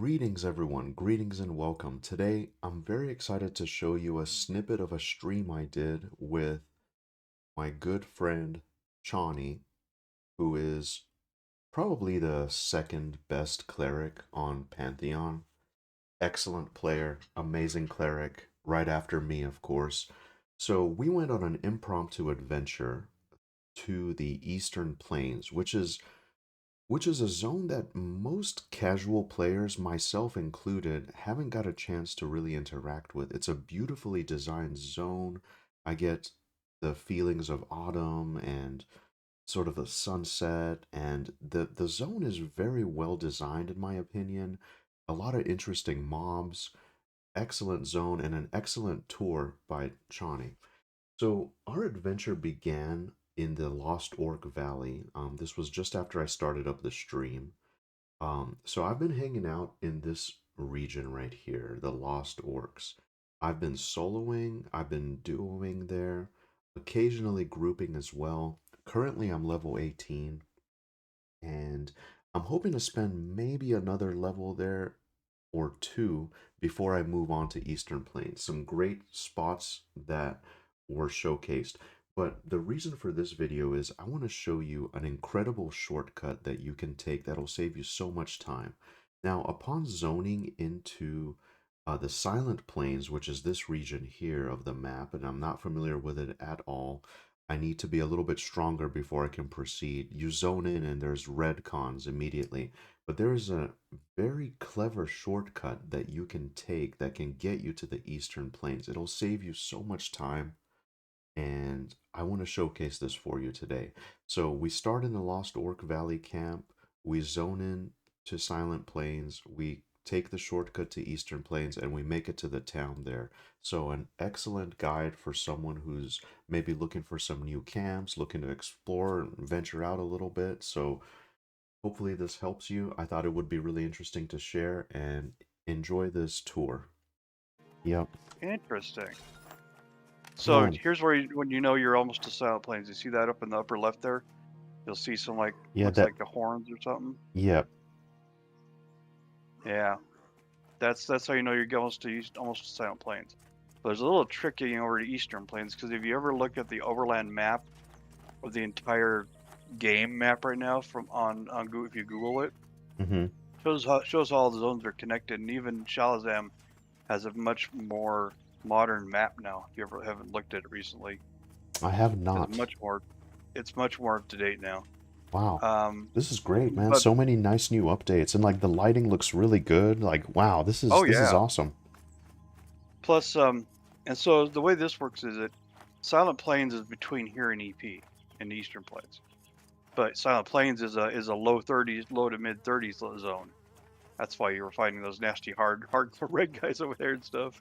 Greetings, everyone. Greetings and welcome. Today, I'm very excited to show you a snippet of a stream I did with my good friend Chauni, who is probably the second best cleric on Pantheon. Excellent player, amazing cleric, right after me, of course. So, we went on an impromptu adventure to the Eastern Plains, which is a zone that most casual players, myself included, haven't got a chance to really interact with. It's a beautifully designed zone. I get the feelings of autumn and sort of a sunset, and the zone is very well designed in my opinion. A lot of interesting mobs, excellent zone, and an excellent tour by Chani. So our adventure began in the Lost Orc Valley. This was just after I started up the stream. So I've been hanging out in this region right here, the Lost Orcs. I've been soloing, I've been duoing there, occasionally grouping as well. Currently, I'm level 18, and I'm hoping to spend maybe another level there or two before I move on to Eastern Plains. Some great spots that were showcased. But the reason for this video is I want to show you an incredible shortcut that you can take that'll save you so much time. Now, upon zoning into the Silent Plains, which is this region here of the map, and I'm not familiar with it at all, I need to be a little bit stronger before I can proceed. You zone in and there's red cons immediately. But there is a very clever shortcut that you can take that can get you to the Eastern Plains. It'll save you so much time, and I want to showcase this for you today. So we start in the Lost Orc Valley camp, we zone in to Silent Plains, we take the shortcut to Eastern Plains, and we make it to the town there. So an excellent guide for someone who's maybe looking for some new camps, looking to explore and venture out a little bit. So hopefully this helps you. I thought it would be really interesting to share and enjoy this tour. Yep. Interesting. So No, here's where when you know you're almost to Silent Plains. You see that up in the upper left there? You'll see some yeah, looks that, like the horns or something. yep. Yeah, that's how you know you're almost to Silent Plains. But there's a little trick getting over to Eastern Plains because if you ever look at the overland map of the entire game map right now from on Google, if you Google it, Mm-hmm. shows how all the zones are connected, and even Shalazam has a much more modern map now. If you ever haven't looked at it recently, I have it's not. much more up to date now. Wow. Um, This is great, man. but So many nice new updates, and like the lighting looks really good. Like, wow, this is oh this is yeah. awesome. Plus, and so the way this works is that Silent Plains is between here and EP in the Eastern Plains, but Silent Plains is a low 30s, low to mid 30s zone. That's why you were fighting those nasty hardcore red guys over there and stuff.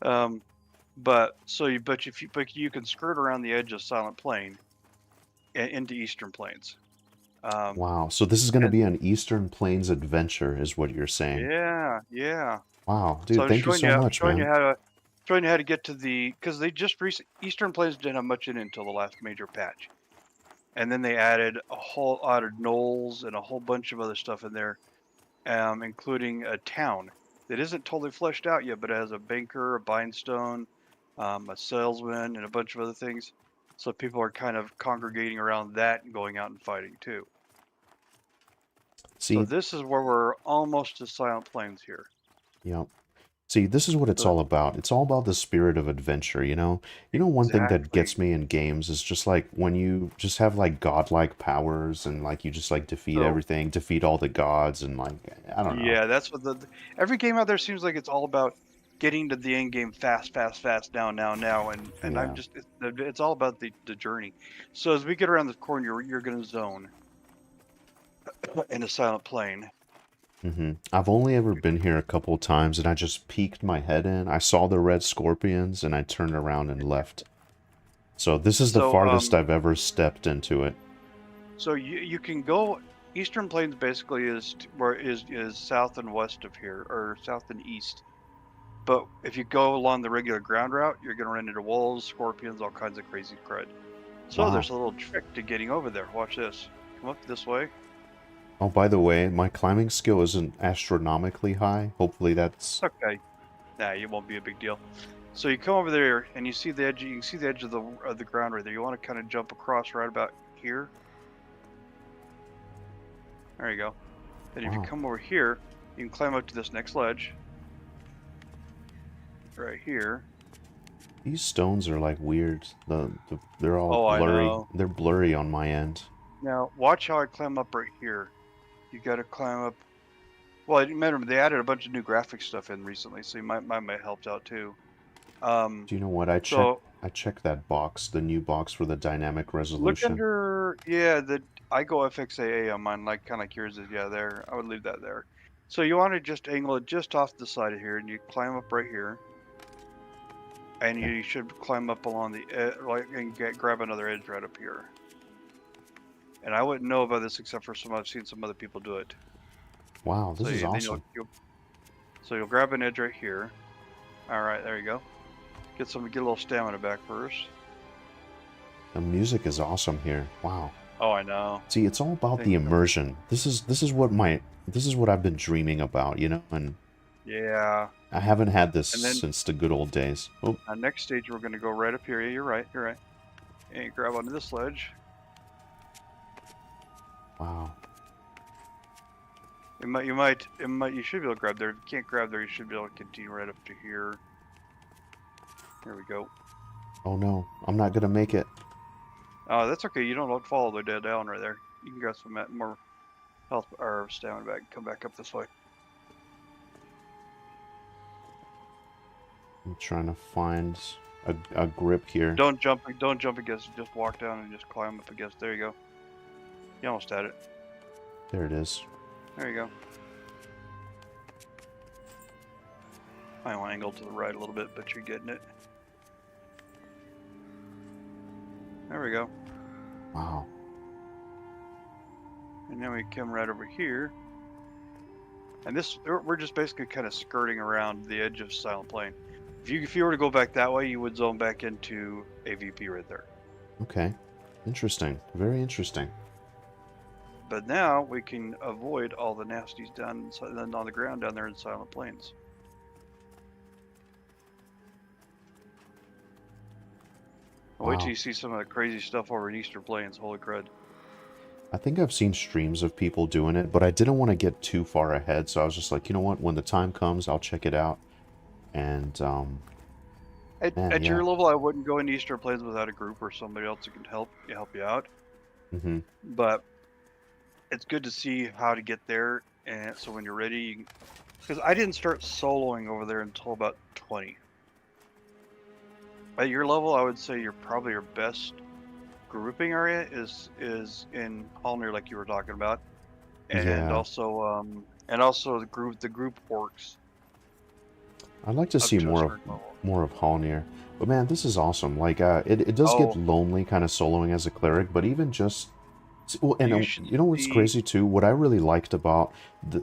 Um, but you can skirt around the edge of Silent Plain into Eastern Plains. Um, Wow. So this is going to and be an Eastern Plains adventure, is what you're saying. yeah, yeah. Wow, So dude, thank you so much, man. showing you how to get to because they just Eastern Plains didn't have much in it until the last major patch, and then they added a whole lot of knolls and a whole bunch of other stuff in there, including a town that isn't totally fleshed out yet, but it has a banker, a bindstone, a salesman, and a bunch of other things. So people are kind of congregating around that and going out and fighting too. So See, this is where we're almost to Silent Plains here. yep. See, this is what it's So all about. It's all about the spirit of adventure, you know? You know, one thing that exactly. gets me in games is just like when you just have like godlike powers and like you just like defeat So everything, defeat all the gods and like I don't know. yeah, that's what every game out there seems like it's all about getting to the end game fast, fast, fast, now, and I'm Yeah. just it's all about the journey. So as we get around the corner, you're gonna zone in a silent plane. I've only ever been here a couple times and I just peeked my head in. I saw the red scorpions and I turned around and left. So this is the So farthest I've ever stepped into it. so you can go Eastern Plains basically is south and west of here or south and east. But if you go along the regular ground route, you're gonna run into wolves, scorpions, all kinds of crazy crud. So Wow. there's a little trick to getting over there. Watch this. Come up this way. Oh, by the way, my climbing skill isn't astronomically high. Hopefully that's... Okay. Nah, it won't be a big deal. So you come over there and you see the edge. You can see the edge of the ground right there. You want to kind of jump across right about here. There you go. Then if you Wow. come over here, you can climb up to this next ledge. Right here. These stones are like weird. They're all Oh, I blurry. know. They're blurry on my end. Now watch how I climb up right here. You got to climb up. Well, remember they added a bunch of new graphic stuff in recently, so you might helped out too. Do you know what? So I checked that box, the new box for the dynamic look resolution. under, yeah, I go FXAA on mine, like kind of like yours is. Yeah, there. I would leave that there. So you want to just angle it just off the side of here, and you climb up right here, and Okay. you should climb up along the edge, like, and grab another edge right up here. And I wouldn't know about this except for I've seen some other people do it. Wow, So this is then awesome. you'll grab an edge right here. All right, there you go. Get a little stamina back first. The music is awesome here. Wow. Oh, I know. See, it's all about the immersion. This is what I've been dreaming about, you know, and Yeah. I haven't had this And then since the good old days. Oh, next stage, we're gonna go right up here. Yeah, you're right. You're right. And you grab onto this ledge. wow. You should be able to grab there. If you can't grab there, you should be able to continue right up to here. There we go. Oh no, I'm not gonna make it. That's okay. You don't fall all the way down right there. You can grab some more health or stamina back and come back up this way. I'm trying to find a grip here. Don't jump against it. Just walk down and just climb up against. There you go. You almost had it. There it is. There you go. I want to angle to the right a little bit, but you're getting it. There we go. Wow. And then we come right over here. And we're just basically kind of skirting around the edge of Silent Plain. If you were to go back that way, you would zone back into AVP right there. Okay. Interesting. Very interesting. But now we can avoid all the nasties down on the ground down there in Silent Plains. Wow. Wait till you see some of the crazy stuff over in Eastern Plains. Holy crud. I think I've seen streams of people doing it, but I didn't want to get too far ahead, so I was just like, you know what? When the time comes, I'll check it out. And man, At yeah. your level, I wouldn't go into Eastern Plains without a group or somebody else who can help you out. Mm-hmm. But it's good to see how to get there, and so when you're ready, because I didn't start soloing over there until about 20. At your level, I would say probably your best grouping area is in Hallnir, like you were talking about, and Yeah. also the group orcs. I'd like to Up see to a certain level. more of Hallnir. But man, this is awesome. Like, it does get lonely kind of soloing as a cleric, but even just... Well, and you know what's crazy too? What I really liked about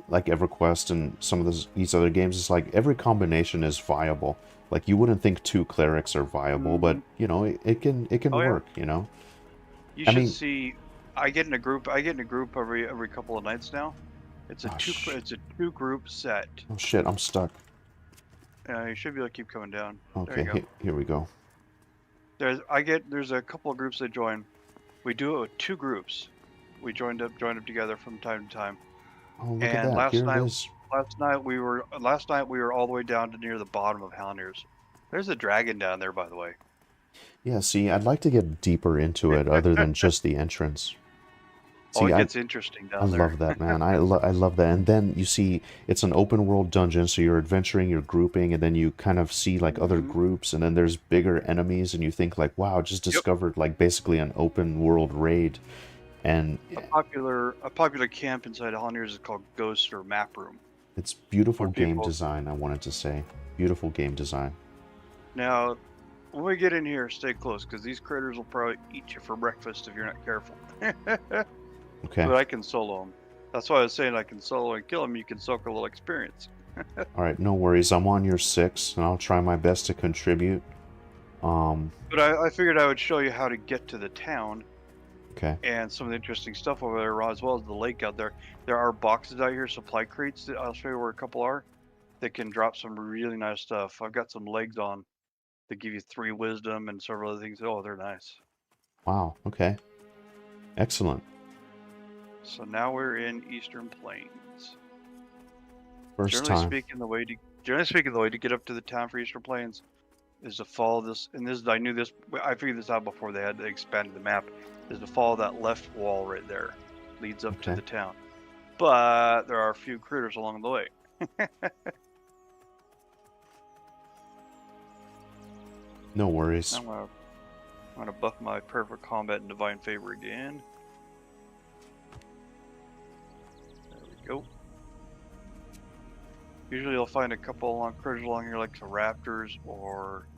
like EverQuest and some of these other games is like every combination is viable. Like you wouldn't think two clerics are viable, but you know it can work. You know. You I should mean, see. I get in a group every couple of nights now. It's a two group set. Oh shit! I'm stuck. You should be able to keep coming down. Okay, There you go. Here we go. There's a couple of groups that join. We do it with two groups. We joined up together from time to time. Oh, look at that! Here it is. Last night we were all the way down to near the bottom of Halnir's. There's a dragon down there, by the way. Yeah, see, I'd like to get deeper into it other than just the entrance. See, it gets interesting down there. I love that, man. I love that. And then you see it's an open world dungeon, so you're adventuring, you're grouping, and then you kind of see like other groups, and then there's bigger enemies, and you think like, wow, just discovered like basically an open world raid. And a popular camp inside Halnir's is called Ghost or Map Room. It's beautiful game design, I wanted to say. Beautiful game design. Now, when we get in here, stay close, because these critters will probably eat you for breakfast if you're not careful. Okay. But I can solo them. That's why I was saying I can solo and kill them. You can soak a little experience. All right, no worries. I'm on your 6, and I'll try my best to contribute. But I figured I would show you how to get to the town, Okay. And some of the interesting stuff over there, as well as the lake out there. There are boxes out here, supply crates that I'll show you where a couple are that can drop some really nice stuff. I've got some legs on that give you 3 wisdom and several other things. Oh, they're nice. Wow. Okay. Excellent. So now we're in Eastern Plains. First Generally time. speaking, the way to get up to the town for Eastern Plains is to follow this. And this I knew this. I figured this out before they had expanded the map. Is to follow that left wall right there, leads up to Okay. the town. But there are a few critters along the way. No worries. I'm gonna buff my perfect combat and divine favor again. There we go. Usually you'll find a couple critters along here like the raptors, or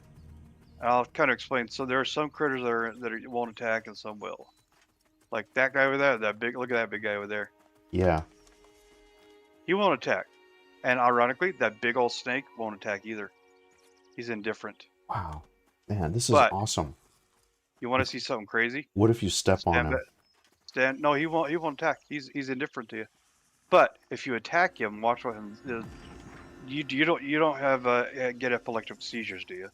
I'll kind of explain. So there are some critters that won't attack and some will. Like that guy over there, look at that big guy over there. Yeah. He won't attack. And ironically, that big old snake won't attack either. He's indifferent. Wow. Man, this is But awesome. you want to see something crazy? What if you step on Stand him? back. No, he won't. He won't attack. He's indifferent to you. But if you attack him, watch what him. You don't have get epileptic seizures, do you?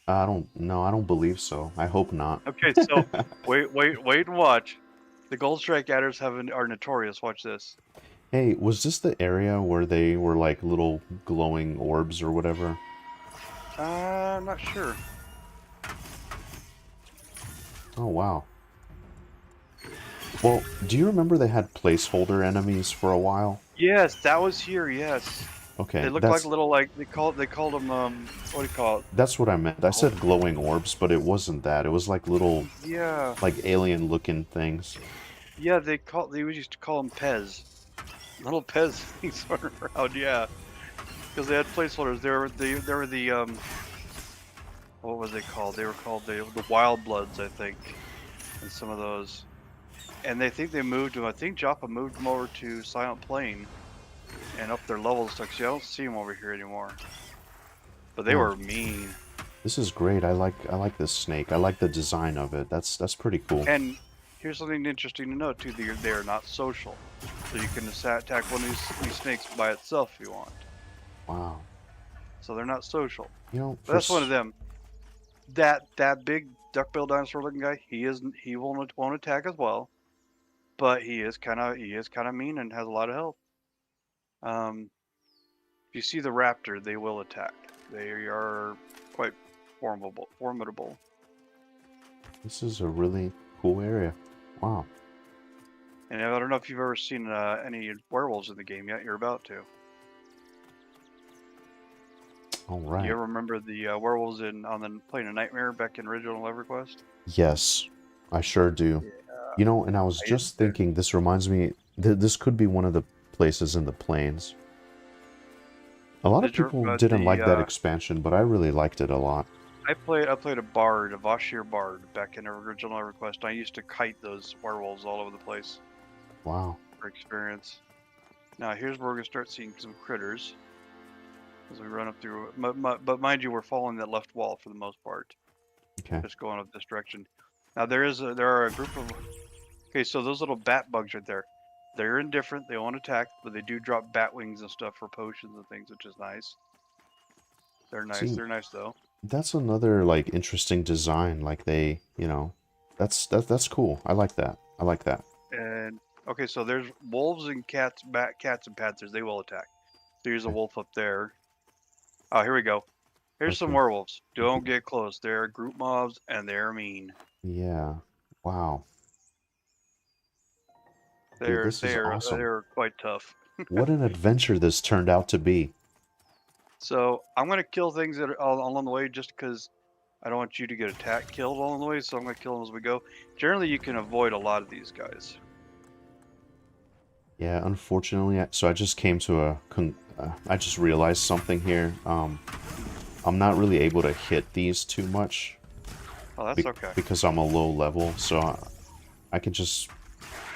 I don't know. I don't believe so. I hope not. Okay, so wait and watch. The gold strike adders are notorious. Watch this. Hey, was this the area where they were like little glowing orbs or whatever? I'm not sure. Oh, wow. Well, do you remember they had placeholder enemies for a while? Yes, that was here. Yes, Okay, they look like little they called them what do you call it? that's what I meant. I Oh, said glowing orbs, but it wasn't that. It was like little yeah, like alien looking things. yeah. They used to call them Pez. Little Pez things running around. Yeah, because they had placeholders. They were the what was they called? They were called the Wild Bloods, I think, and some of those. And they think they moved them. I think Joppa moved them over to Silent Plain and up their levels. Actually, I don't see them over here anymore. But they Oh, were mean. this is great. I like this snake. I like the design of it. That's pretty cool. And here's something interesting to note too: they are not social, so you can attack one of these snakes by itself if you want. Wow. So they're not social. You know, But that's one of them. That big duckbill dinosaur looking guy, he won't attack as well, but he is kind of mean and has a lot of health. If you see the raptor, they will attack. They are quite formidable. this is a really cool area. Wow. And I don't know if you've ever seen any werewolves in the game yet. You're about to. All Do right. you ever remember the werewolves on the Plane of Nightmare back in original EverQuest? Yes, I sure do. Yeah, You know, and I was I used just to. thinking, this reminds me, this could be one of the places in the plains. A lot of Did you people ever didn't the like that expansion, but I really liked it a lot. I played a bard, a Vashir bard, back in original EverQuest. I used to kite those werewolves all over the place Wow. for experience. Now here's where we're gonna start seeing some critters as we run up through. But mind you, we're following that left wall for the most part, Okay. just going up this direction. Now there are a group of. Okay, so those little bat bugs right there, they're indifferent. They won't attack, but they do drop bat wings and stuff for potions and things, which is nice. They're nice. See, They're nice though. that's another like interesting design. Like they, that's cool. I like that. I like that. And okay, so there's wolves and cats, cats and panthers. They will attack. There's a Okay. wolf up there. Oh, here we go. Here's some Okay. werewolves. Don't get close. They're group mobs and they're mean. Yeah. Wow. Dude, They're this is they're awesome. they're quite tough. What an adventure this turned out to be. So I'm gonna kill things that are along the way just because I don't want you to get killed along the way. So I'm gonna kill them as we go. Generally, you can avoid a lot of these guys. Yeah, unfortunately, so I just came to I just realized something here. I'm not really able to hit these too much Oh, that's okay. because I'm a low level, so I can just,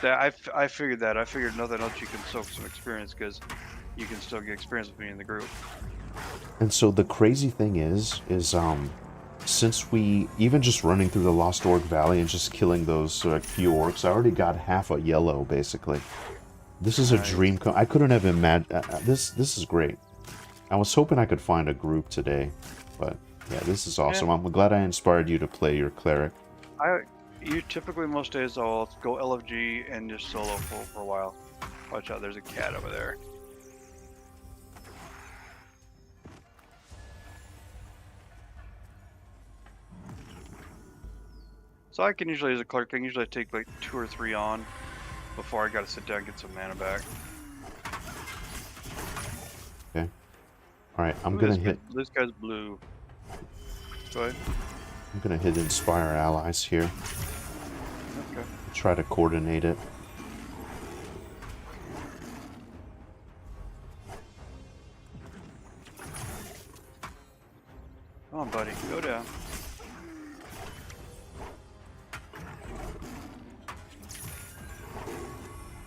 I figured that. I figured nothing else you can soak some experience because you can still get experience with me in the group. and so the crazy thing is since we, even just running through the Lost Orc Valley and just killing those few orcs, I already got half a yellow, basically. This is a Nice. dream I couldn't have imagined. This is great. I was hoping I could find a group today, but yeah, this is Yeah, awesome. I'm glad I inspired you to play your cleric. you typically most days I'll go LFG and just solo for a while. Watch out, there's a cat over there. So I can usually, as a clerk, I can usually take like 2 or 3 on before I gotta sit down and get some mana back. Okay. All right, I'm Ooh, gonna hit. this guy's blue. Go ahead. I'm gonna hit inspire allies here. Okay. Try to coordinate it. Come on, buddy, go down.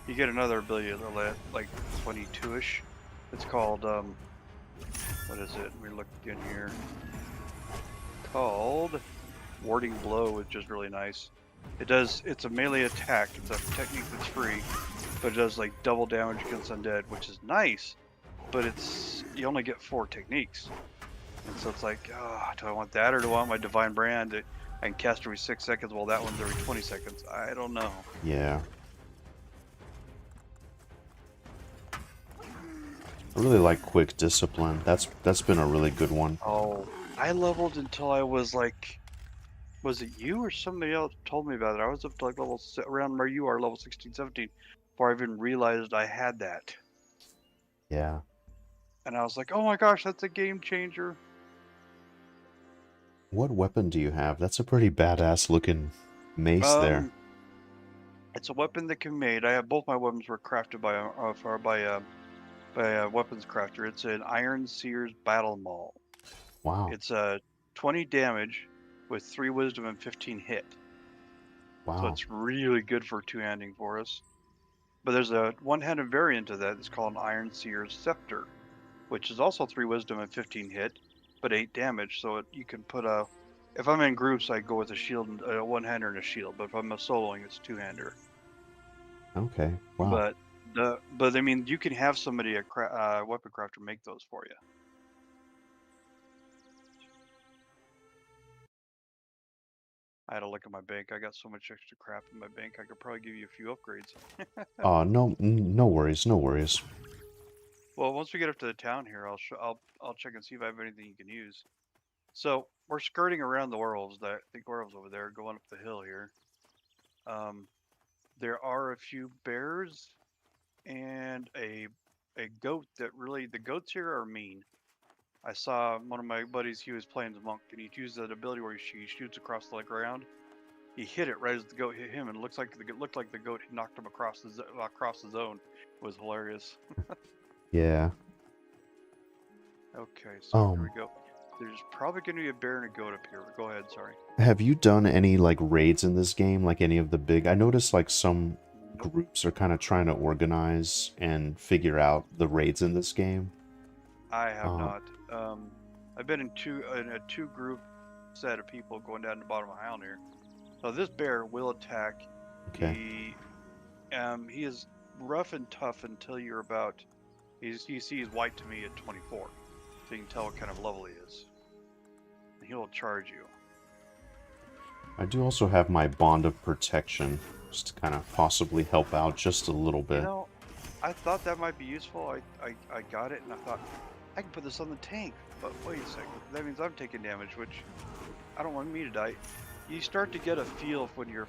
You get another ability like 22-ish. It's called what is it? We look in here. Called Warding Blow, which is really nice. It's a melee attack. It's a technique that's free, but it does like double damage against undead, which is nice. But you only get 4 techniques, and so it's like, do I want that or do I want my Divine Brand that I can cast every 6 seconds while that one's every 20 seconds? I don't know. Yeah. I really like quick discipline. That's been a really good one. Oh, I leveled until I was like, was it you or somebody else told me about it? I was up to like around where you are, level 16, 17, before I even realized I had that. Yeah. And I was like, oh my gosh, that's a game changer. What weapon do you have? That's a pretty badass looking mace there. Um, it's a weapon that can be made. I have both my weapons were crafted by a weapons crafter. It's an Iron Seer's Battle Maul. Wow. It's a 20 damage with 3 wisdom and 15 hit. So Wow. it's really good for two-handing for us. But there's a one-handed variant of that that's called an Iron Seer's Scepter, which is also 3 wisdom and 15 hit, but 8 damage. So you can put a. If I'm in groups, I go with a shield, a one-hander and a shield. But if I'm soloing, it's two-hander. Okay. Wow. But I mean, you can have somebody weapon crafter make those for you. I had to look at my bank. I got so much extra crap in my bank. I could probably give you a few upgrades. No, no worries, no worries. Well, once we get up to the town here, I'll check and see if I have anything you can use. So we're skirting around the werewolves. The werewolves over there, going up the hill here. Um, there are a few bears and a goat that really the goats here are mean. I saw one of my buddies. He was playing the monk, and he used that ability where he shoots across the ground. He hit it right as the goat hit him, and it looked like the goat knocked him across the zone. It was hilarious. Yeah. Okay, so here we Um, go. There's probably going to be a bear and a goat up here. Go ahead, sorry. have you done any like raids in this game? Like any of the big? I noticed like some Nope, groups are kind of trying to organize and figure out the raids in this game. I have Um, not. I've been in a 2 group set of people going down the bottom of Highland here. So this bear will attack. okay. He is rough and tough until you're about. You see he's white to me at 24, so you can tell what kind of level he is. And he will charge you. I do also have my bond of protection, just to kind of possibly help out just a little You bit. know, I thought that might be useful. I got it, and I thought I can put this on the tank. But wait a second, that means I'm taking damage, which I don't want me to die. You start to get a feel when you're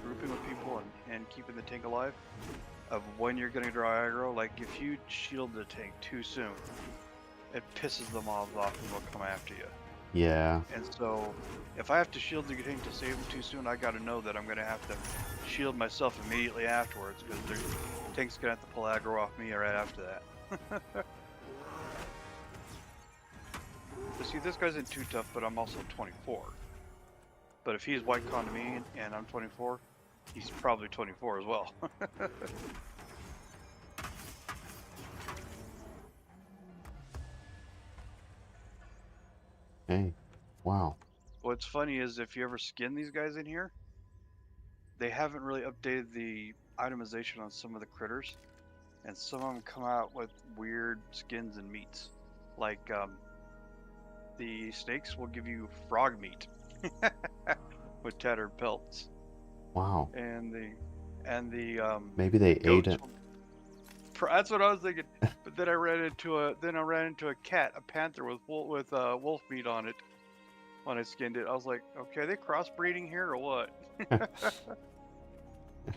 grouping with people and keeping the tank alive of when you're going to draw aggro. Like if you shield the tank too soon, it pisses the mobs off and they'll come after you. Yeah. And so if I have to shield the tank to save them too soon, I got to know that I'm going to have to shield myself immediately afterwards because the tank's going to have to pull aggro off me right after that. But see, this guy isn't too tough, but I'm also 24. But if he's white con to me and I'm 24, he's probably 24 as well. Hey. Wow. What's funny is if you ever skin these guys in here, they haven't really updated the itemization on some of the critters, and some of them come out with weird skins and meats. Like the snakes will give you frog meat with tattered pelts, Wow. and the Maybe the they ate goats. it. That's what I was thinking. But then I ran into a cat, a panther with wolf meat on it when I skinned it. I was like, okay, are they crossbreeding here or what?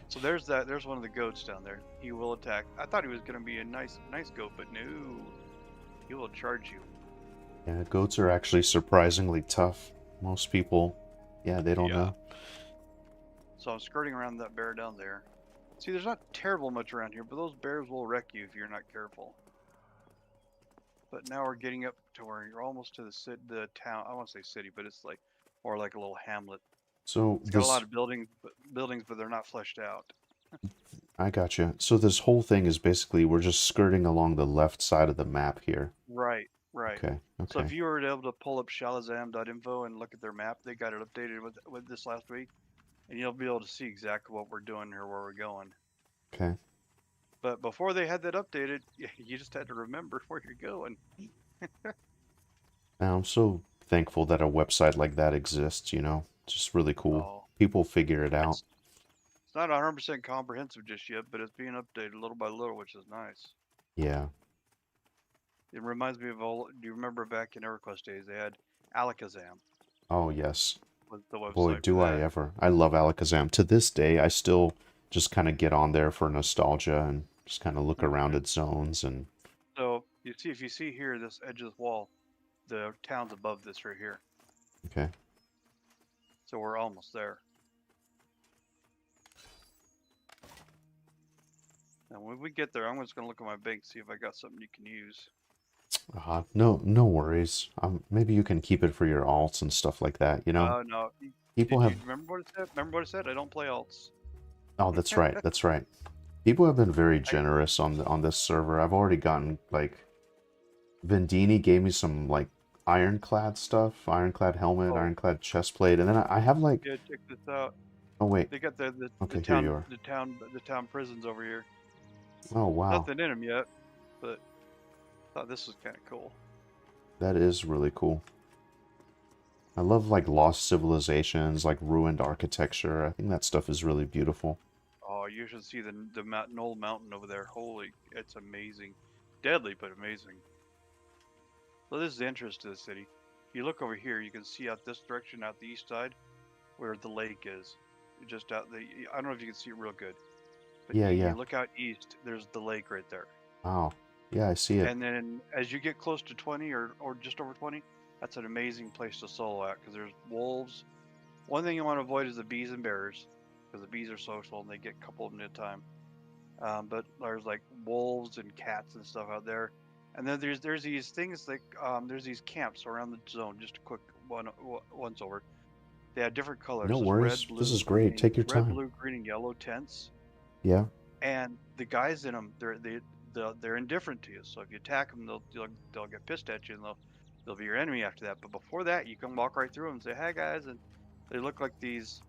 So there's that. There's one of the goats down there. He will attack. I thought he was gonna be a nice goat, but no, he will charge you. Yeah, goats are actually surprisingly tough. Most people, yeah, they don't Yeah. know. So I'm skirting around that bear down there. See, there's not terrible much around here, but those bears will wreck you if you're not careful. But now we're getting up to where you're almost to the town. I want to say city, but it's like more like a little hamlet. So It's got a lot this, of buildings, but they're not fleshed out. I gotcha. So this whole thing is basically we're just skirting along the left side of the map here. Right, right. Okay, So if okay, you were able to pull up shalazam.info and look at their map, they got it updated with this last week, and you'll be able to see exactly what we're doing here, where we're going. okay. But before they had that updated, you just had to remember where you're going. Now, I'm so thankful that a website like that exists, you know? It's just really cool. Oh, People figure it out. it's it's not 100% comprehensive just yet, but it's being updated little by little, which is nice. Yeah. It reminds me of all. Do you remember back in EverQuest days they had Alakazam Oh, yes. was the Boy, website for do I that. ever. I love Alakazam. To this day, I still just kind of get on there for nostalgia and just kind of look around Hmm. at zones and So you see, if you see here, this edge of this wall, the town's above this right here. okay. So we're almost there. And when we get there, I'm just gonna look at my bank, see if I got something you can use. No worries. Maybe you can keep it for your alts and stuff like that, you know? No. People Did you have remember what it said? Remember what it said? I don't play alts. Oh, that's right. That's right. People have been very I generous on this server. I've already gotten like Vendini gave me some like ironclad stuff, ironclad helmet, oh ironclad chest plate, and then I have like yeah, check this out. oh wait, They got the okay, here you town are. prisons over here. Oh wow, Nothing in them yet, but thought this was kind of cool. that is really cool. I love like lost civilizations, like ruined architecture. I think that stuff is really beautiful. Oh, you should see the Knoll Mountain over there. Holy, it's amazing, deadly but amazing. So this is the entrance to the city. If you look over here, you can see out this direction, out the east side, where the lake is. Just out the, I don't know if you can see it real good, but Yeah, you yeah. look out east, there's the lake right there. Wow. Yeah, I see it. And then as you get close to 20 or just over 20, that's an amazing place to solo at because there's wolves. One thing you want to avoid is the bees and bears because the bees are social and they get a couple of them at a time. But there's like wolves and cats and stuff out there. And then there's these things like there's these camps around the zone. Just a quick once over. They have different No colors. There's worries. This is great. Take your red, time. blue, green, and yellow tents. Yeah. And the guys in them, they're indifferent to you. So if you attack them, they'll get pissed at you and they'll be your enemy after that. But before that, you can walk right through them and say, "Hi guys," and they look like these.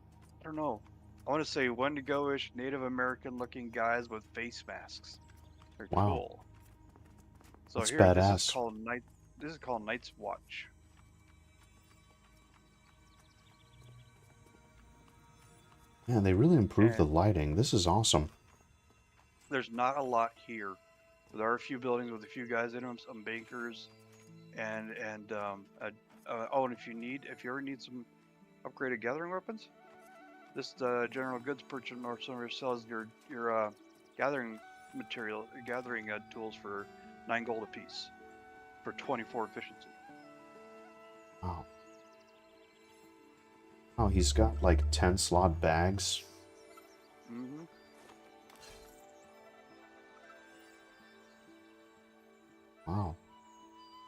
I don't know. I want to say Wendigo-ish Native American-looking guys with face masks. They're Wow. cool. So That's here, this is badass. called Night. This is called Night's Watch. Man, they really improved the And lighting. This is awesome. there's not a lot here. There are a few buildings with a few guys in them, some bankers, oh, and if you ever need some upgraded gathering weapons, this general goods merchant or somewhere sells your gathering material, gathering tools for 9 gold apiece for 24 efficiency. Wow. Oh, he's got like 10 slot bags. Hmm. Wow.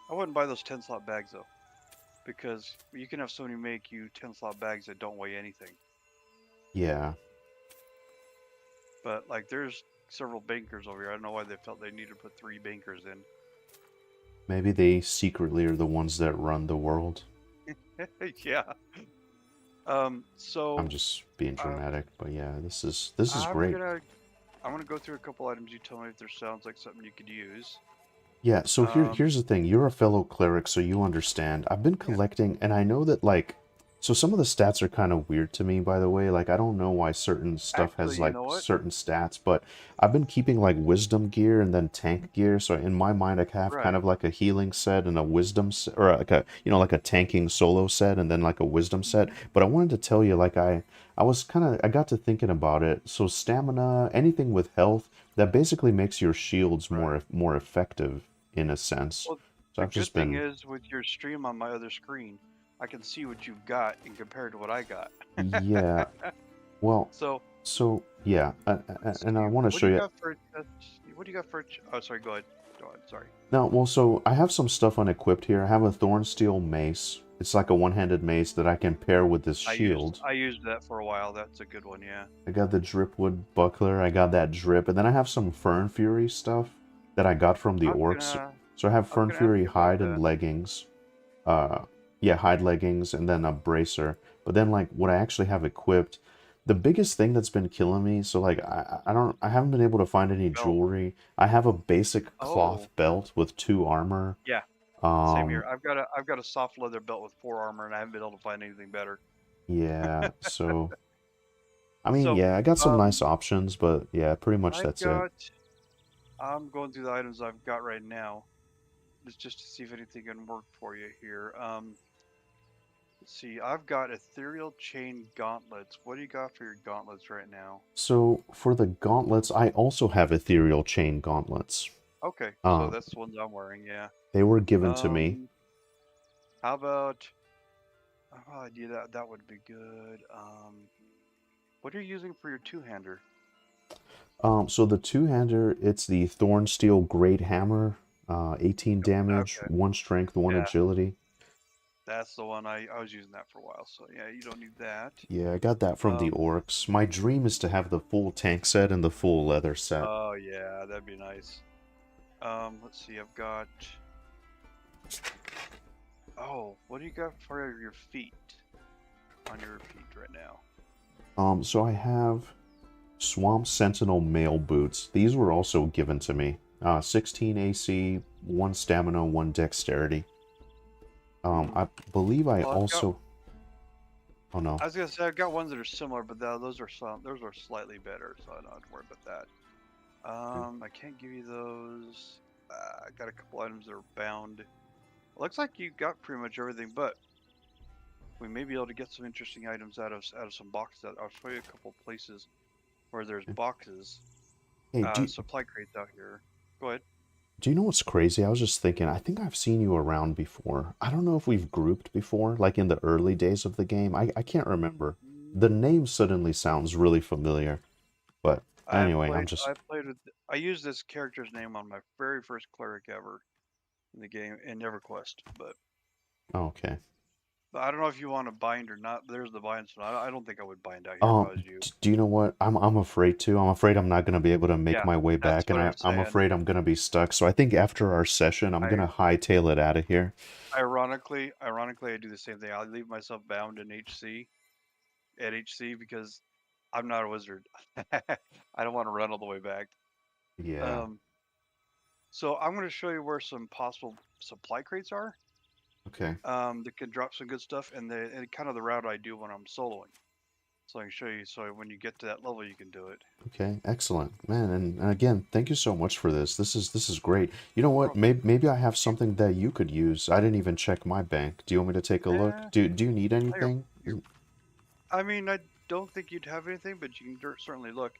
I wouldn't buy those 10 slot bags though, because you can have somebody make you 10 slot bags that don't weigh anything. Yeah. But like, there's several bankers over here. I don't know why they felt they needed to put 3 bankers in. Maybe they secretly are the ones that run the world. Yeah. I'm So just being uh, dramatic, but yeah, this is I'm great. gonna I'm gonna go through a couple items. You tell me if there sounds like something you could use. Yeah, so Um, here's the thing. You're a fellow cleric, so you understand. I've been yeah. collecting, and I know that like, so some of the stats are kind of weird to me, by the way. Like, I don't know why certain stuff has Actually, you like know what? certain stats, but I've been keeping like wisdom gear and then tank gear. So in my mind, I have kind Right. of like a healing set and a wisdom set, or like a like a tanking solo set, and then like a wisdom set. Hmm. But I wanted to tell you, like, I got to thinking about it. So stamina, anything with health, that basically makes your shields Right. more effective in a sense. Well, So the I've good just thing been, is with your stream on my other screen, I can see what you've got and compare to what I got. yeah, well, So so yeah, let's and I see. want to What do show you you. got for a what do you got for oh, sorry, go ahead. Go ahead. Sorry. Now, well, so I have some stuff unequipped here. I have a thorn steel mace. It's like a one-handed mace that I can pair with this shield. I used that for a while. That's a good one, yeah. I got the dripwood buckler. I got that drip, and then I have some Fern Fury stuff that I got from the I was orcs. gonna So I have I was Fern gonna ask Fury you about hide and that. leggings. uh yeah, hide leggings and then a bracer. But then like what I actually have equipped, the biggest thing that's been killing me, so like I haven't been able to find any Belt. jewelry. I have a basic cloth Oh, belt with 2 armor. yeah. Same um here. I've got a soft leather belt with 4 armor, and I haven't been able to find anything better. yeah, so I mean, So, yeah, I got some nice um, options, but yeah, pretty much I've that's it. got. I'm going through the items I've got right now, just to see if anything can work for you here. Let's see. I've got ethereal chain gauntlets. What do you got for your gauntlets right now? So for the gauntlets, I also have ethereal chain gauntlets. Okay, so uh that's the ones I'm wearing. Yeah. they were given to me. Um, how about? Oh, yeah, that would be good. What are you using for your two-hander? So the two-hander, it's the Thorn Steel Great Hammer, 18 damage, Okay, 1 strength, 1 yeah, agility. that's the one. I was using that for a while, so yeah, you don't need that. Yeah, I got that from the Um, orcs. My dream is to have the full tank set and the full leather set. oh yeah, that'd be nice. Let's see. I've got. Oh, what do you got for your feet? On your feet right now. So I have Swamp Sentinel mail boots. These were also given to me. 16 AC, 1 stamina, 1 dexterity. Hmm. I believe I Well, I've got. also. Oh no. I was gonna say I've got ones that are similar, but those are slightly better, so I don't have to worry about that. I can't give you those. I got a couple items that are bound. Looks like you got pretty much everything, but we may be able to get some interesting items out of some boxes. I'll show you a couple places where there's boxes, Hey, supply crates out here. Go ahead. do you know what's crazy? I was just thinking, I think I've seen you around before. I don't know if we've grouped before, like in the early days of the game. I can't remember. The Mm, name suddenly sounds really familiar. But anyway, I'm just. I played with. I used this character's name on my very first cleric ever in the game in EverQuest, Oh, okay. but I don't know if you want to bind or not. There's the bind, so I don't think I would bind out here if I was you. Do you know what? I'm afraid to. I'm afraid I'm not gonna be able to make Yeah, my way that's back, and what I'm I'm saying. afraid I'm gonna be stuck. So I think after our session, I'm I gonna hightail it out of here. ironically, I do the same thing. I leave myself bound in HC because I'm not a wizard. I don't want to run all the way back. Yeah. Um, so I'm going to show you where some possible supply crates are. Okay. That can drop some good stuff, and kind of the route I do when I'm soloing. So I can show you. So when you get to that level, you can do it. Okay, excellent, man. And again, thank you so much for this. This is great. You know what? Bro, Maybe I have you, something that you could use. I didn't even check my bank. Do you want me to take a look? eh, Do you need you're, anything? I mean, I don't think you'd have anything, but you can certainly look.